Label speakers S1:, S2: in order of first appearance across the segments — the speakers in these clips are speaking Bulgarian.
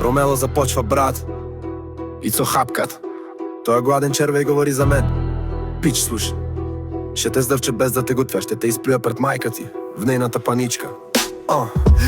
S1: Ромело започва, брат. Ицо хапкат. Той гладен червей говори за мен. Пич, слушай. Ще те сдъвче без да те готвя. Ще те изплюя пред майка ти в нейната паничка.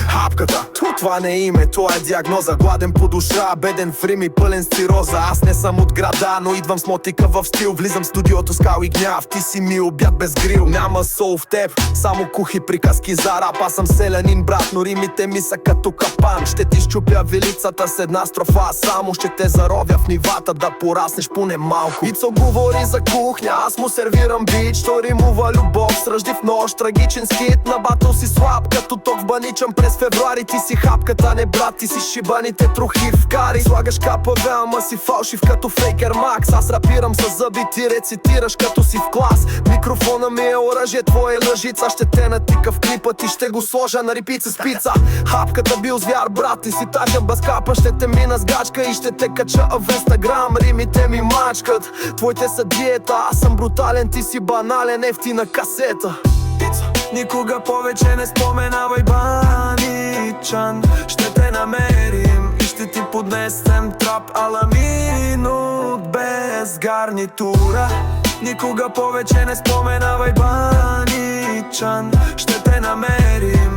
S1: Хапката, това не е име, това е диагноза. Гладен по душа, беден в Рим и пълен с цироза. Аз не съм от града, но идвам с мотика в стил. Влизам в студиото с кал и гняв. Ти си ми обяд без грил. Няма сол в теб, само кухи приказки за рап. Аз съм селянин, брат, но римите ми са като капан. Ще ти щупя вилицата с една строфа. Само ще те заровя в нивата, да пораснеш поне малко. Ицо говори за кухня, аз му сервирам бич. Той римува любов, сръжди в нощ. Трагичен скит, на батъл си слаб като ток в баничам през февруари. Ти си хапката, не брат, ти си шибаните трохи в кари. Слагаш КПВ, ама си фалшив като Фейкер Макс. Аз рапирам с зъби, ти рецитираш като си в клас. Микрофона ми е оръжие, твоя лъжица. Ще те натика в клипа, ти ще го сложа на репица с пица. Хапката бил звяр, брат, ти си тажа без капа. Ще те мина с гачка и ще те кача в Инстаграм. Римите ми мачкат, твоите са диета. Аз съм брутален, ти си банален, ефтина касета. Никога повече не споменавай баничан. Ще те намерим и ще ти поднесем трап аламин от без гарнитура. Никога повече не споменавай баничан. Ще те намерим